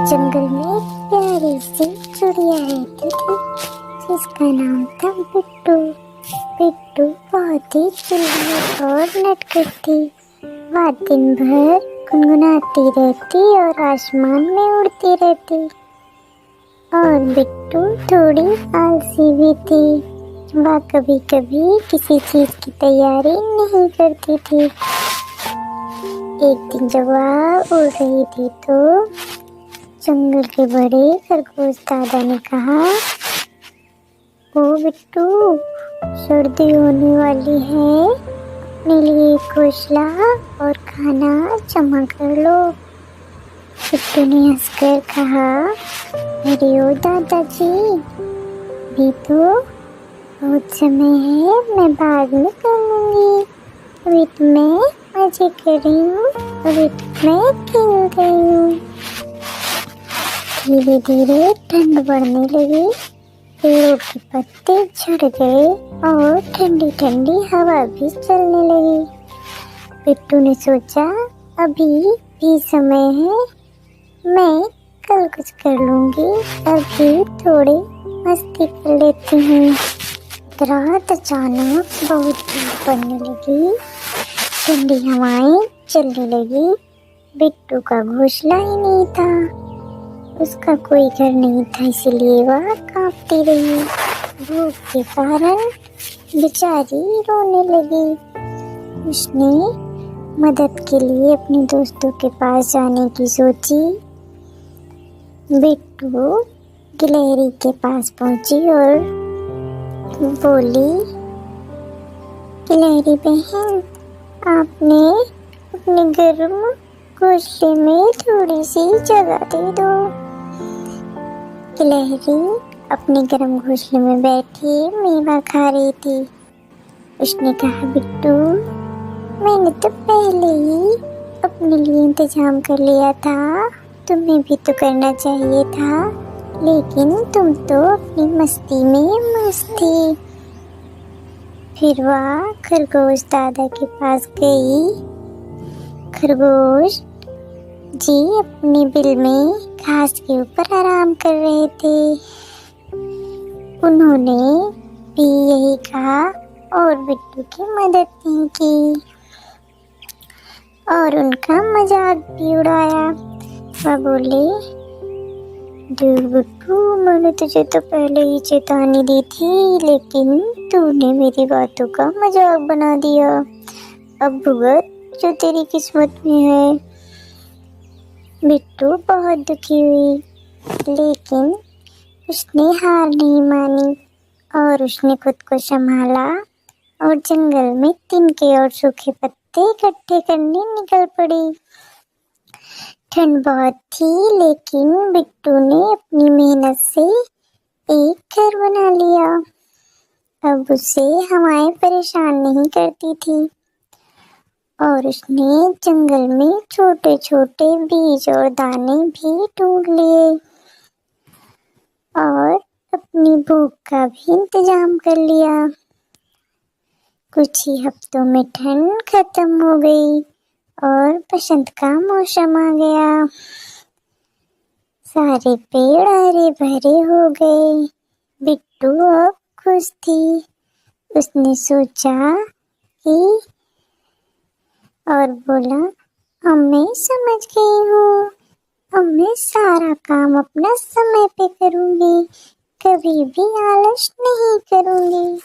जंगल में एक प्यारी सी चिड़िया रहती थी जिसका नाम था बिट्टू। बिट्टू बहुत ही चुलबुली और नटखट थी। वह दिन भर गुनगुनाती रहती और आसमान में उड़ती रहती। और बिट्टू थोड़ी आलसी भी थी। वह कभी कभी किसी चीज की तैयारी नहीं करती थी। एक दिन जब वह उड़ रही थी तो जंगल के बड़े खरगोश दादा ने कहा, ओ बिट्टू, सर्दी होने वाली है, अपने लिए घोंसला और खाना जमा कर लो। बिट्टू ने हंसकर कहा, अरे ओ दादाजी, अभी तो बहुत समय है, मैं बाद में कर लूंगी। अभी तो मैं मजे कर रही हूँ, अभी तो मैं खेल रही हूँ। धीरे धीरे ठंड बढ़ने लगी, पेड़ों के पत्ते झड़ गए और ठंडी ठंडी हवा भी चलने लगी। बिट्टू ने सोचा, अभी भी समय है, मैं कल कुछ कर लूंगी, अभी थोड़ी मस्ती कर लेती हूँ। रात अचानक बहुत धूप पड़ने लगी, ठंडी हवाएं चलने लगी। बिट्टू का घोंसला ही नहीं था, उसका कोई घर नहीं था, इसलिए वह कांपती रही। भूख के कारण बेचारी रोने लगी। उसने मदद के लिए अपने दोस्तों के पास जाने की सोची। बिट्टू गिलहरी के पास पहुंची और बोली, गिलहरी बहन, आपने अपने गर्म घोंसले में थोड़ी सी जगह दे दो। गिलहरी अपने गर्म घोंसले में बैठी मेवा खा रही थी। उसने कहा, बिट्टू, मैंने तो पहले ही अपने लिए इंतजाम कर लिया था, तुम्हें भी तो करना चाहिए था, लेकिन तुम तो अपनी मस्ती में मस्त थी। फिर वह खरगोश दादा के पास गई। खरगोश जी अपने बिल में घास के ऊपर आराम कर रहे थे। उन्होंने भी यही कहा और बिट्टू की मदद नहीं की और उनका मजाक भी उड़ाया। वह बोले, देख बिट्टू, मैंने तुझे तो पहले ही चेतावनी दी थी, लेकिन तूने मेरी बातों का मजाक बना दिया। अब भुगत जो तेरी किस्मत में है। बिट्टू बहुत दुखी हुई, लेकिन उसने हार नहीं मानी और उसने खुद को संभाला और जंगल में तिनके और सूखे पत्ते इकट्ठे करने निकल पड़ी। ठंड बहुत थी, लेकिन बिट्टू ने अपनी मेहनत से एक घर बना लिया। अब उसे हवाएं परेशान नहीं करती थी और उसने जंगल में छोटे छोटे बीज और दाने भी ढूंढ लिए और अपनी भूख का भी इंतजाम कर लिया। कुछ ही हफ्तों में ठंड खत्म हो गई और बसंत का मौसम आ गया। सारे पेड़ हरे भरे हो गए। बिट्टू अब खुश थी। उसने सोचा कि और बोला, अब मैं समझ गई हूँ, अब मैं सारा काम अपना समय पे करूँगी, कभी भी आलस नहीं करूँगी।